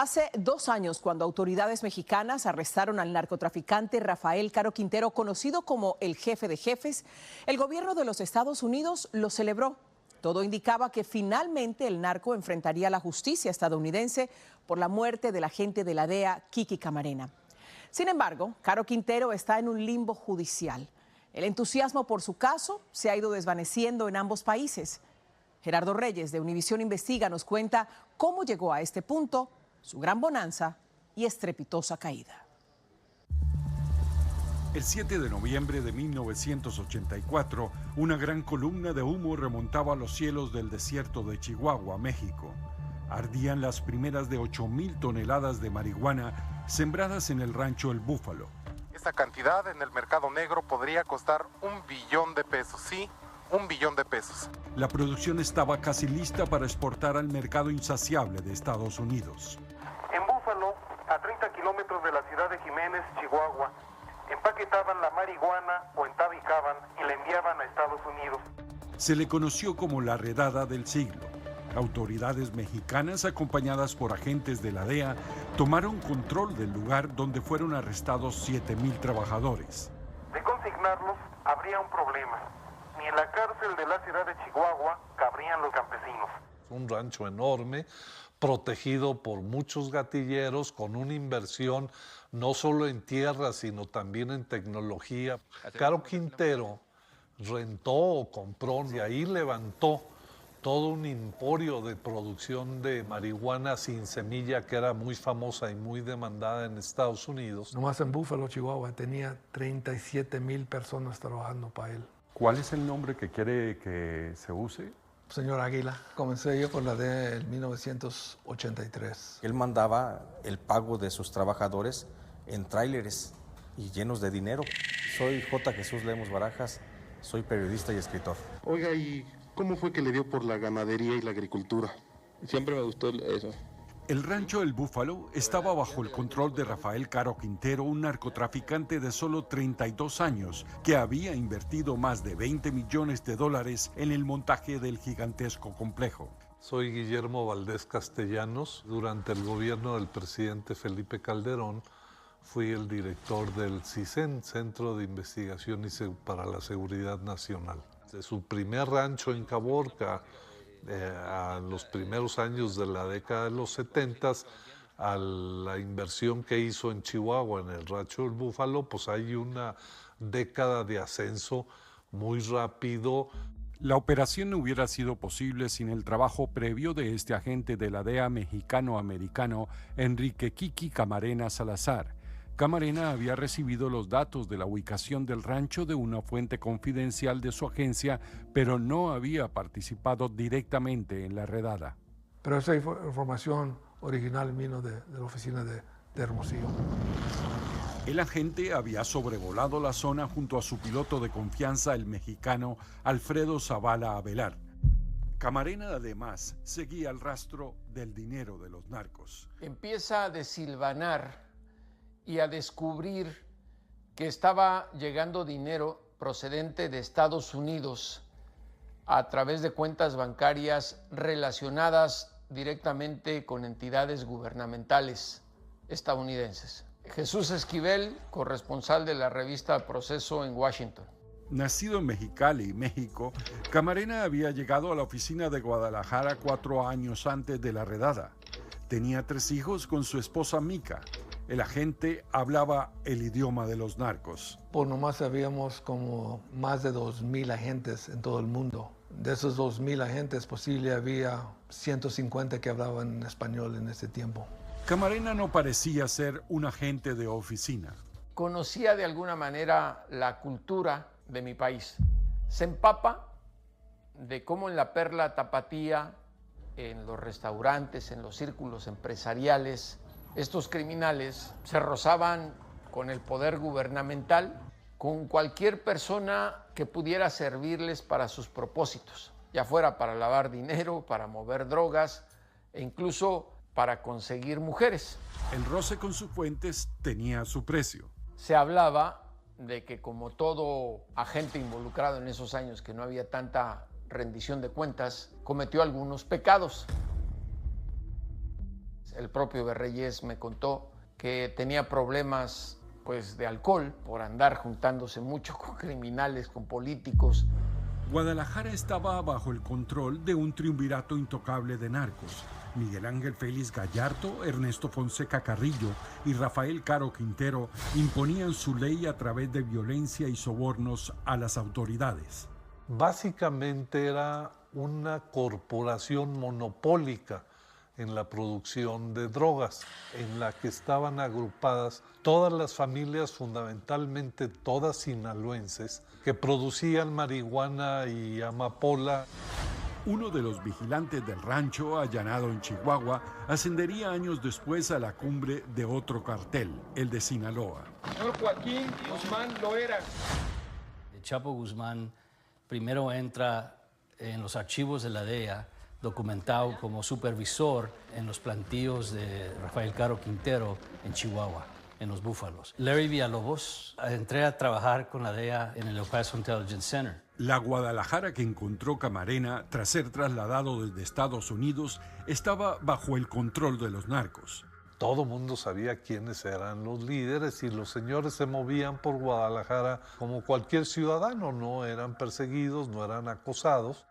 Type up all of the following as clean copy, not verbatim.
Hace 2 años, cuando autoridades mexicanas arrestaron al narcotraficante Rafael Caro Quintero, conocido como el jefe de jefes, el gobierno de los Estados Unidos lo celebró. Todo indicaba que finalmente el narco enfrentaría a la justicia estadounidense por la muerte del agente de la DEA, Kiki Camarena. Sin embargo, Caro Quintero está en un limbo judicial. El entusiasmo por su caso se ha ido desvaneciendo en ambos países. Gerardo Reyes, de Univisión Investiga, nos cuenta cómo llegó a este punto, su gran bonanza y estrepitosa caída. El 7 de noviembre de 1984, una gran columna de humo remontaba los cielos del desierto de Chihuahua, México. Ardían las primeras de 8,000 toneladas de marihuana sembradas en el rancho El Búfalo. Esta cantidad en el mercado negro podría costar $1 billón, sí, $1 billón. La producción estaba casi lista para exportar al mercado insaciable de Estados Unidos. En Búfalo, a 30 kilómetros de la ciudad de Jiménez, Chihuahua, empaquetaban la marihuana o entabicaban y la enviaban a Estados Unidos. Se le conoció como la redada del siglo. Autoridades mexicanas, acompañadas por agentes de la DEA, tomaron control del lugar donde fueron arrestados 7,000 trabajadores. De consignarlos, habría un problema. Ni en la cárcel de la ciudad de Chihuahua cabrían los campesinos. Un rancho enorme, protegido por muchos gatilleros, con una inversión no solo en tierra, sino también en tecnología. Caro Quintero rentó o compró y ahí levantó todo un emporio de producción de marihuana sin semilla que era muy famosa y muy demandada en Estados Unidos. Nomás en Búfalo, Chihuahua, tenía 37,000 personas trabajando para él. ¿Cuál es el nombre que quiere que se use? Señor Águila, comencé yo con la DEA en 1983. Él mandaba el pago de sus trabajadores en tráileres y llenos de dinero. Soy J. Jesús Lemos Barajas, soy periodista y escritor. Oiga, ¿y cómo fue que le dio por la ganadería y la agricultura? Siempre me gustó eso. El rancho El Búfalo estaba bajo el control de Rafael Caro Quintero, un narcotraficante de solo 32 años que había invertido más de $20 millones en el montaje del gigantesco complejo. Soy Guillermo Valdés Castellanos. Durante el gobierno del presidente Felipe Calderón fui el director del CISEN, Centro de Investigación para la Seguridad Nacional. De su primer rancho en Caborca, a los primeros años de la década de los 70, a la inversión que hizo en Chihuahua, en el rancho del Búfalo, pues hay una década de ascenso muy rápido. La operación no hubiera sido posible sin el trabajo previo de este agente de la DEA mexicano-americano, Enrique Kiki Camarena Salazar. Camarena había recibido los datos de la ubicación del rancho de una fuente confidencial de su agencia, pero no había participado directamente en la redada. Pero esa información original vino de la oficina de Hermosillo. El agente había sobrevolado la zona junto a su piloto de confianza, el mexicano Alfredo Zavala Avelar. Camarena además seguía el rastro del dinero de los narcos. Empieza a desilvanar y a descubrir que estaba llegando dinero procedente de Estados Unidos a través de cuentas bancarias relacionadas directamente con entidades gubernamentales estadounidenses. Jesús Esquivel, corresponsal de la revista Proceso en Washington. Nacido en Mexicali, México, Camarena había llegado a la oficina de Guadalajara 4 años antes de la redada. Tenía 3 hijos con su esposa Mica. El agente hablaba el idioma de los narcos. Pues nomás habíamos como más de 2,000 agentes en todo el mundo. De esos 2,000 agentes, posible había 150 que hablaban español en ese tiempo. Camarena no parecía ser un agente de oficina. Conocía de alguna manera la cultura de mi país. Se empapa de cómo en la Perla Tapatía, en los restaurantes, en los círculos empresariales, estos criminales se rozaban con el poder gubernamental, con cualquier persona que pudiera servirles para sus propósitos, ya fuera para lavar dinero, para mover drogas e incluso para conseguir mujeres. El roce con sus fuentes tenía su precio. Se hablaba de que, como todo agente involucrado en esos años, que no había tanta rendición de cuentas, cometió algunos pecados. el propio Berreyes me contó que tenía problemas pues de alcohol por andar juntándose mucho con criminales, con políticos. Guadalajara estaba bajo el control de un triunvirato intocable de narcos: Miguel Ángel Félix Gallardo, Ernesto Fonseca Carrillo y Rafael Caro Quintero imponían su ley a través de violencia y sobornos a las autoridades. Básicamente era una corporación monopólica en la producción de drogas, en la que estaban agrupadas todas las familias, fundamentalmente todas sinaloenses, que producían marihuana y amapola. Uno de los vigilantes del rancho, allanado en Chihuahua, ascendería años después a la cumbre de otro cartel, el de Sinaloa. Señor Joaquín Guzmán Loera. El Chapo Guzmán primero entra en los archivos de la DEA, documentado como supervisor en los plantíos de Rafael Caro Quintero en Chihuahua, en los Búfalos. Larry Villalobos, entré a trabajar con la DEA en el El Paso Intelligence Center. La Guadalajara que encontró Camarena tras ser trasladado desde Estados Unidos estaba bajo el control de los narcos. Todo mundo sabía quiénes eran los líderes y los señores se movían por Guadalajara como cualquier ciudadano, no eran perseguidos, no eran acosados.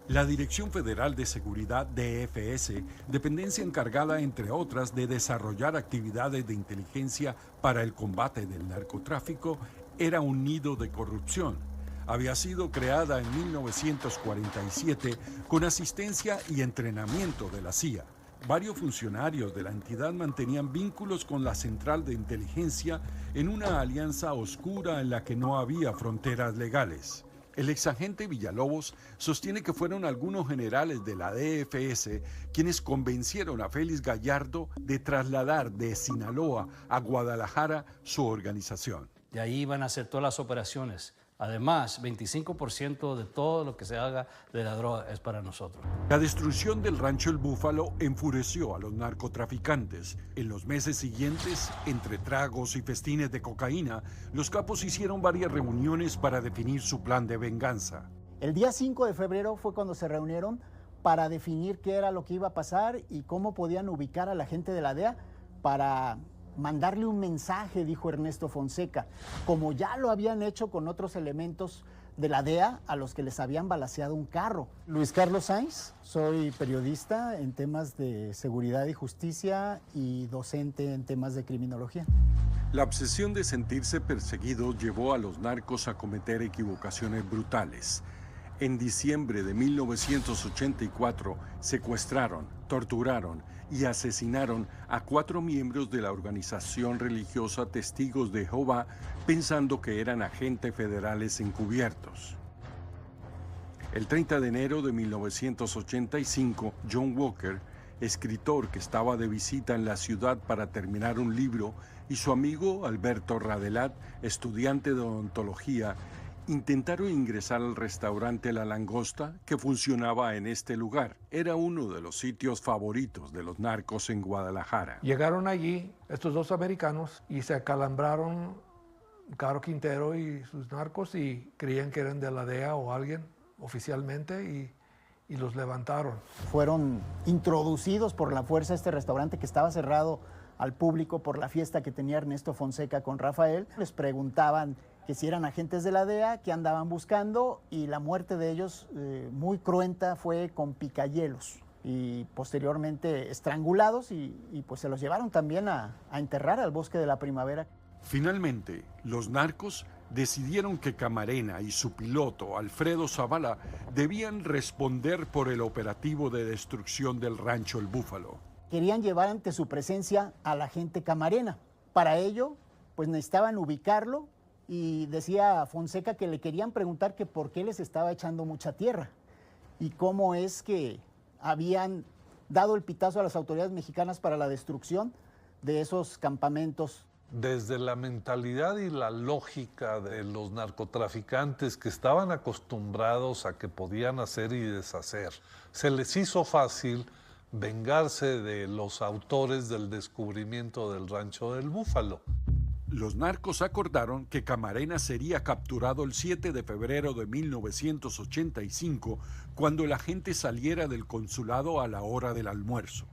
La Dirección Federal de Seguridad, DFS, dependencia encargada, entre otras, de desarrollar actividades de inteligencia para el combate del narcotráfico, era un nido de corrupción. Había sido creada en 1947 con asistencia y entrenamiento de la CIA. Varios funcionarios de la entidad mantenían vínculos con la Central de Inteligencia en una alianza oscura en la que no había fronteras legales. El exagente Villalobos sostiene que fueron algunos generales de la DFS quienes convencieron a Félix Gallardo de trasladar de Sinaloa a Guadalajara su organización. De ahí van a hacer todas las operaciones. Además, 25% de todo lo que se haga de la droga es para nosotros. La destrucción del rancho El Búfalo enfureció a los narcotraficantes. En los meses siguientes, entre tragos y festines de cocaína, los capos hicieron varias reuniones para definir su plan de venganza. El día 5 de febrero fue cuando se reunieron para definir qué era lo que iba a pasar y cómo podían ubicar a la gente de la DEA para mandarle un mensaje, dijo Ernesto Fonseca, como ya lo habían hecho con otros elementos de la DEA a los que les habían balaceado un carro. Luis Carlos Sainz, soy periodista en temas de seguridad y justicia y docente en temas de criminología. La obsesión de sentirse perseguidos llevó a los narcos a cometer equivocaciones brutales. En diciembre de 1984 secuestraron, torturaron y asesinaron a 4 miembros de la organización religiosa Testigos de Jehová, pensando que eran agentes federales encubiertos. El 30 de enero de 1985, John Walker, escritor que estaba de visita en la ciudad para terminar un libro, y su amigo Alberto Radelat, estudiante de odontología, intentaron ingresar al restaurante La Langosta, que funcionaba en este lugar. Era uno de los sitios favoritos de los narcos en Guadalajara. Llegaron allí estos dos americanos y se acalambraron Caro Quintero y sus narcos y creían que eran de la DEA o alguien oficialmente y los levantaron. Fueron introducidos por la fuerza a este restaurante que estaba cerrado al público por la fiesta que tenía Ernesto Fonseca con Rafael. Les preguntaban que si eran agentes de la DEA, que andaban buscando, y la muerte de ellos, muy cruenta, fue con picayelos y posteriormente estrangulados y pues se los llevaron también a enterrar al Bosque de la Primavera. Finalmente, los narcos decidieron que Camarena y su piloto, Alfredo Zavala, debían responder por el operativo de destrucción del rancho El Búfalo. Querían llevar ante su presencia al agente Camarena. Para ello, pues necesitaban ubicarlo, y decía Fonseca que le querían preguntar que por qué les estaba echando mucha tierra y cómo es que habían dado el pitazo a las autoridades mexicanas para la destrucción de esos campamentos. Desde la mentalidad y la lógica de los narcotraficantes que estaban acostumbrados a que podían hacer y deshacer, se les hizo fácil vengarse de los autores del descubrimiento del rancho del Búfalo. Los narcos acordaron que Camarena sería capturado el 7 de febrero de 1985, cuando el agente saliera del consulado a la hora del almuerzo.